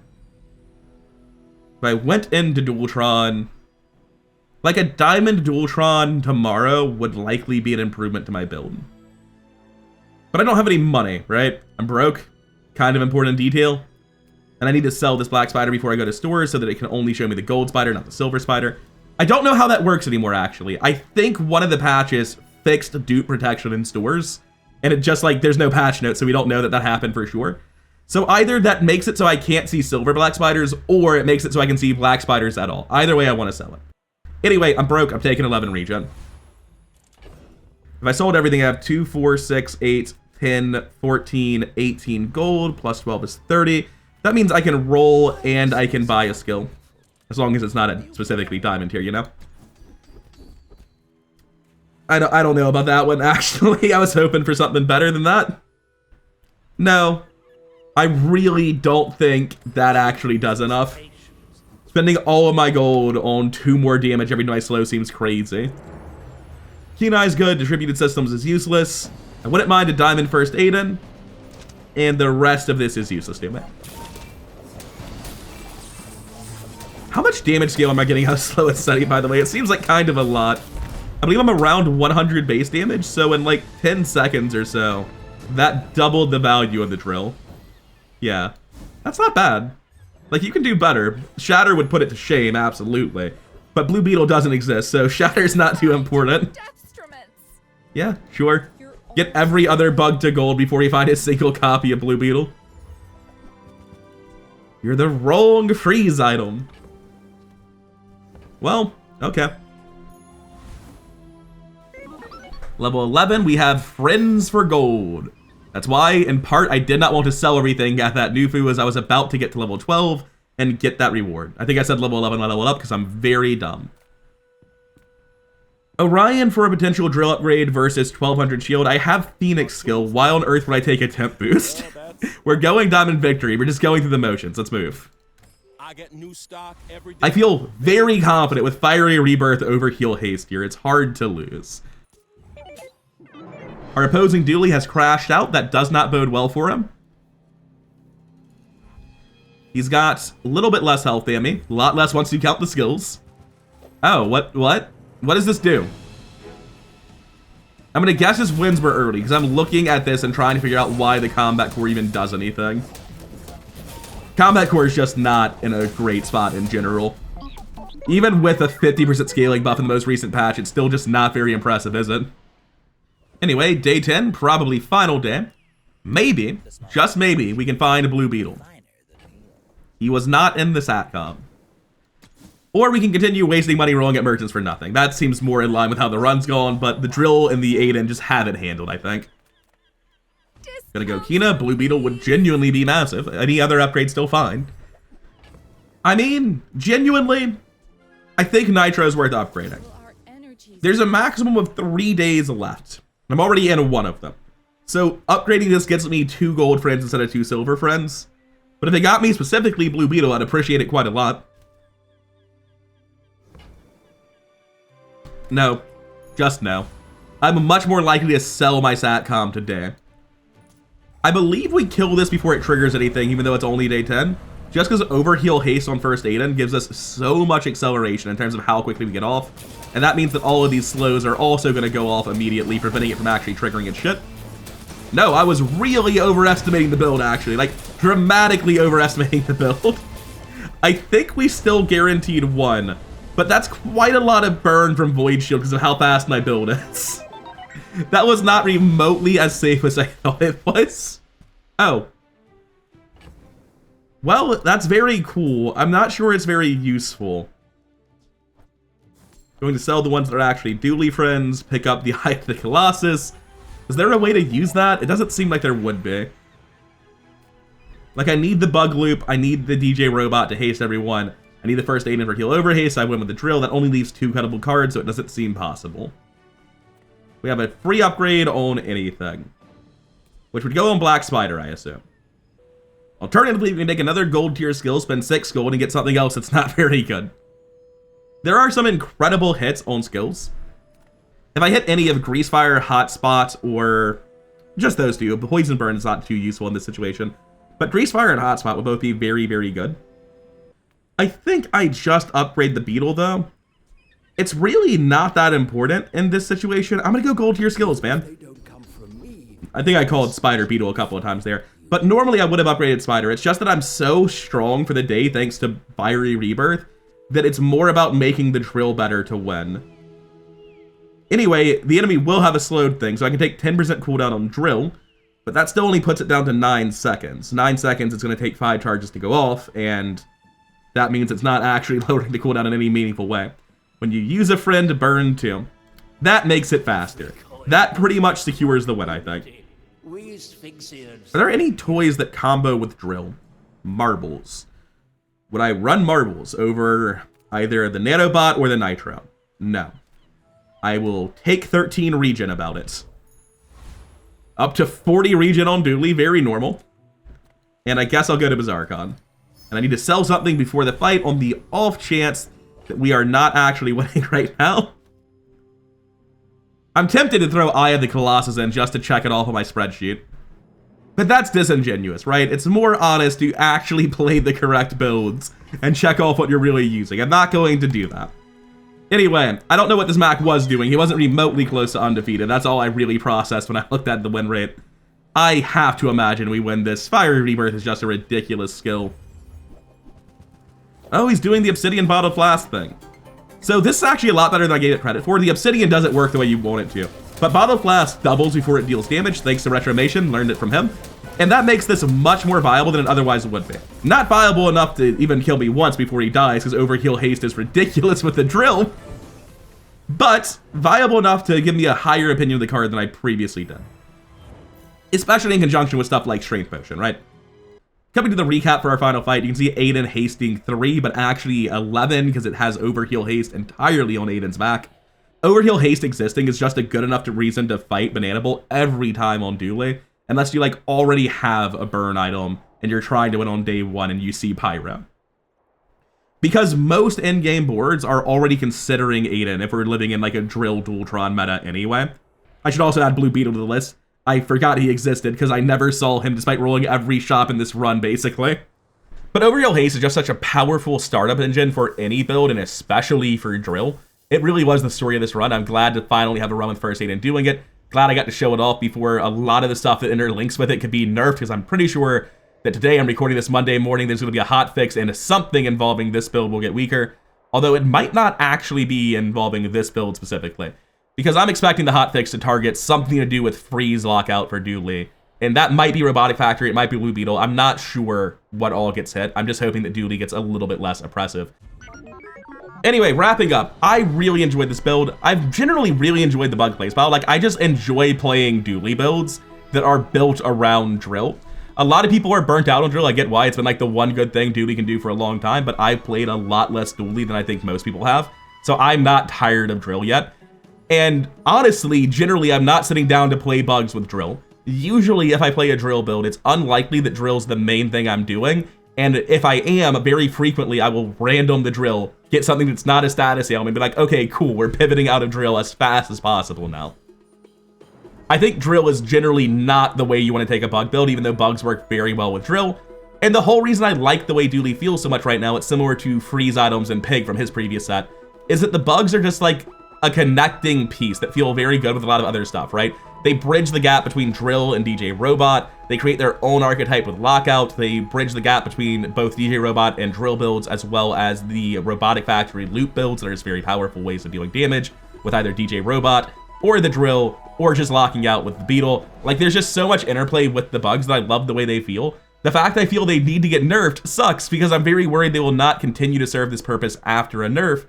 Speaker 1: I went into Dualtron, like a Diamond Dualtron tomorrow would likely be an improvement to my build. But I don't have any money, right? I'm broke. Kind of important detail. And I need to sell this black spider before I go to stores so that it can only show me the gold spider, not the silver spider. I don't know how that works anymore, actually. I think one of the patches fixed dupe protection in stores. And it just like, there's no patch note, so we don't know that that happened for sure. So either that makes it so I can't see silver black spiders, or it makes it so I can see black spiders at all. Either way, I want to sell it. Anyway, I'm broke. I'm taking 11 regen. If I sold everything, I have 2, 4, 6, 8, 10, 14, 18 gold, plus 12 is 30. That means I can roll and I can buy a skill. As long as it's not a specifically diamond tier, you know? I don't know about that one, actually. I was hoping for something better than that. No. I really don't think that actually does enough. Spending all of my gold on 2 more damage every time I slow seems crazy. Keen Eye is good, Distributed Systems is useless. I wouldn't mind a diamond First Aiden. And the rest of this is useless to me. How much damage scale am I getting out of Slow and Steady, by the way? It seems like kind of a lot. I believe I'm around 100 base damage, so in like 10 seconds or so, that doubled the value of the drill. Yeah, that's not bad. Like, you can do better. Shatter would put it to shame, absolutely. But Blue Beetle doesn't exist, so Shatter's not too important. Yeah, sure. Get every other bug to gold before you find a single copy of Blue Beetle. You're the wrong freeze item. Well, okay. Level 11, we have Friends for Gold. That's why, in part, I did not want to sell everything at that Nufu as I was about to get to level 12 and get that reward. I think I said level 11 when I leveled up because I'm very dumb. Orion for a potential drill upgrade versus 1200 shield. I have Phoenix skill. Why on earth would I take a temp boost? We're going Diamond Victory. We're just going through the motions. Let's move. I feel very confident with Fiery Rebirth Overheal Haste here. It's hard to lose. Our opposing Dooley has crashed out. That does not bode well for him. He's got a little bit less health than me. A lot less once you count the skills. Oh, what? What does this do? I'm gonna guess his wins were early, because I'm looking at this and trying to figure out why the Combat Core even does anything. Combat Core is just not in a great spot in general. Even with a 50% scaling buff in the most recent patch, it's still just not very impressive, is it? Anyway, day 10, probably final day. Maybe, just maybe, we can find a Blue Beetle. He was not in the SATCOM. Or we can continue wasting money rolling at merchants for nothing. That seems more in line with how the run's going, but the drill and the Aiden just have it handled, I think. Gonna go Kina. Blue Beetle would genuinely be massive. Any other upgrade still fine. I mean, genuinely, I think Nitro's worth upgrading. There's a maximum of 3 days left. I'm already in one of them. So upgrading this gets me 2 gold friends instead of 2 silver friends. But if it got me specifically Blue Beetle, I'd appreciate it quite a lot. No. Just no. I'm much more likely to sell my SATCOM today. I believe we kill this before it triggers anything, even though it's only day 10. Just because Overheal Haste on First Aiden gives us so much acceleration in terms of how quickly we get off. And that means that all of these slows are also going to go off immediately, preventing it from actually triggering its shit. No, I was really overestimating the build, actually. Like, dramatically overestimating the build. I think we still guaranteed 1. But that's quite a lot of burn from Void Shield because of how fast my build is. That was not remotely as safe as I thought it was. Oh. Well, that's very cool. I'm not sure it's very useful. Going to sell the ones that are actually Dooley friends, pick up the Eye of the Colossus. Is there a way to use that? It doesn't seem like there would be. Like, I need the Bug Loop, I need the DJ Robot to haste everyone. I need the First Aiden for Heal Over Haste, I win with the Drill. That only leaves 2 cuttable cards, so it doesn't seem possible. We have a free upgrade on anything. Which would go on Black Spider, I assume. Alternatively, we can take another gold tier skill, spend 6 gold, and get something else that's not very good. There are some incredible hits on skills. If I hit any of Greasefire, Hotspot, or just those 2, Poison Burn is not too useful in this situation. But Greasefire and Hotspot would both be very, very good. I think I just upgrade the Beetle, though. It's really not that important in this situation. I'm gonna go gold tier skills, man. I think I called Spider Beetle a couple of times there. But normally I would have upgraded Spider. It's just that I'm so strong for the day thanks to Fiery Rebirth that it's more about making the Drill better to win. Anyway, the enemy will have a slowed thing, so I can take 10% cooldown on Drill, but that still only puts it down to 9 seconds. 9 seconds, it's going to take 5 charges to go off, and that means it's not actually lowering the cooldown in any meaningful way. When you use a friend to burn 2, that makes it faster. That pretty much secures the win, I think. Are there any toys that combo with Drill? Marbles. Would I run marbles over either the nanobot or the nitro? No. I will take 13 regen about it. Up to 40 regen on Dooley, very normal. And I guess I'll go to Bazaar. And I need to sell something before the fight on the off chance that we are not actually winning right now. I'm tempted to throw Eye of the Colossus in just to check it off on my spreadsheet. But that's disingenuous, right? It's more honest to actually play the correct builds and check off what you're really using. I'm not going to do that. Anyway, I don't know what this Mac was doing. He wasn't remotely close to undefeated. That's all I really processed when I looked at the win rate. I have to imagine we win this. Fiery Rebirth is just a ridiculous skill. Oh, he's doing the Obsidian Bottle Flask thing. So this is actually a lot better than I gave it credit for. The Obsidian doesn't work the way you want it to. But Bottle Flask doubles before it deals damage, thanks to Retromation, learned it from him. And that makes this much more viable than it otherwise would be. Not viable enough to even kill me once before he dies, because Overheal Haste is ridiculous with the drill. But viable enough to give me a higher opinion of the card than I previously did. Especially in conjunction with stuff like Strength Potion, right? Coming to the recap for our final fight, you can see Aiden hasting 3, but actually 11, because it has Overheal Haste entirely on Aiden's back. Overheal Haste existing is just a good enough reason to fight Banana Bolt every time on Dooley, unless you like already have a burn item and you're trying to win on day 1 and you see Pyro. Because most in-game boards are already considering Aiden if we're living in like a drill Dualtron meta anyway. I should also add Blue Beetle to the list. I forgot he existed because I never saw him despite rolling every shop in this run basically. But Overheal Haste is just such a powerful startup engine for any build and especially for drill. It really was the story of this run. I'm glad to finally have a run with First Aiden doing it. Glad I got to show it off before a lot of the stuff that interlinks with it could be nerfed, because I'm pretty sure that today I'm recording this Monday morning, there's going to be a hotfix and something involving this build will get weaker. Although it might not actually be involving this build specifically, because I'm expecting the hotfix to target something to do with freeze lockout for Dooley. And that might be Robotic Factory, it might be Blue Beetle. I'm not sure what all gets hit. I'm just hoping that Dooley gets a little bit less oppressive. Anyway, wrapping up, I really enjoyed this build. I've generally really enjoyed the bug play style. Like, I just enjoy playing Dooley builds that are built around drill. A lot of people are burnt out on drill. I get why. It's been like the one good thing Dooley can do for a long time, but I've played a lot less Dooley than I think most people have. So I'm not tired of drill yet. And honestly, generally, I'm not sitting down to play bugs with drill. Usually, if I play a drill build, it's unlikely that drill's the main thing I'm doing. And if I am, very frequently, I will random the drill, get something that's not a status ailment, and be like, okay, cool, we're pivoting out of drill as fast as possible now. I think drill is generally not the way you want to take a bug build, even though bugs work very well with drill. And the whole reason I like the way Dooley feels so much right now, it's similar to Freeze Items and Pig from his previous set, is that the bugs are just like a connecting piece that feel very good with a lot of other stuff, right? They bridge the gap between drill and DJ Robot. They create their own archetype with lockout. They bridge the gap between both DJ Robot and drill builds, as well as the Robotic Factory loop builds that are just very powerful ways of dealing damage with either DJ Robot or the drill, or just locking out with the Beetle. Like, there's just so much interplay with the bugs that I love the way they feel. The fact I feel they need to get nerfed sucks, because I'm very worried they will not continue to serve this purpose after a nerf.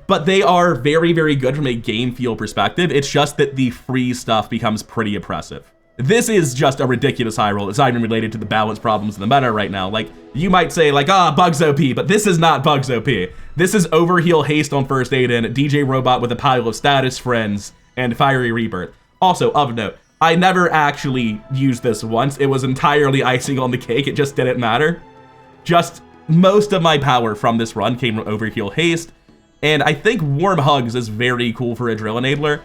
Speaker 1: But they are very, very good from a game feel perspective. It's just that the free stuff becomes pretty oppressive. This is just a ridiculous high roll. It's not even related to the balance problems in the meta right now. Like, you might say, like, Bugs OP, but this is not Bugs OP. This is Overheal Haste on First Aiden, DJ Robot with a pile of status friends, and Fiery Rebirth. Also, of note, I never actually used this once. It was entirely icing on the cake. It just didn't matter. Just most of my power from this run came from Overheal Haste. And I think Warm Hugs is very cool for a drill enabler.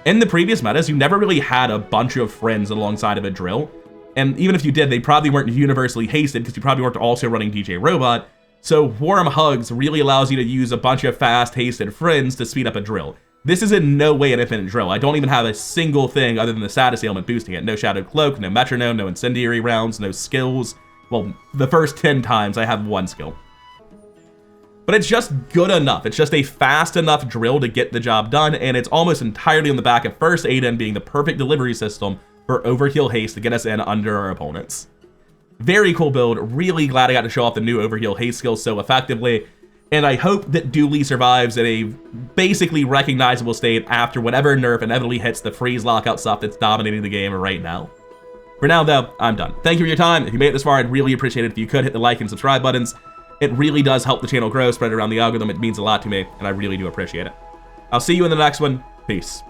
Speaker 1: In the previous metas, you never really had a bunch of friends alongside of a drill. And even if you did, they probably weren't universally hasted because you probably weren't also running DJ Robot. So Warm Hugs really allows you to use a bunch of fast hasted friends to speed up a drill. This is in no way an infinite drill. I don't even have a single thing other than the status ailment boosting it. No Shadowed Cloak, no Metronome, no Incendiary rounds, no skills. Well, the first 10 times I have one skill. But it's just good enough. It's just a fast enough drill to get the job done, and it's almost entirely on the back of First Aiden being the perfect delivery system for Overheal Haste to get us in under our opponents. Very cool build. Really glad I got to show off the new Overheal Haste skills so effectively, and I hope that Dooley survives at a basically recognizable state after whatever nerf inevitably hits the freeze lockout stuff that's dominating the game right now. For now, though, I'm done. Thank you for your time. If you made it this far, I'd really appreciate it if you could hit the like and subscribe buttons. It really does help the channel grow, spread it around the algorithm. It means a lot to me, and I really do appreciate it. I'll see you in the next one. Peace.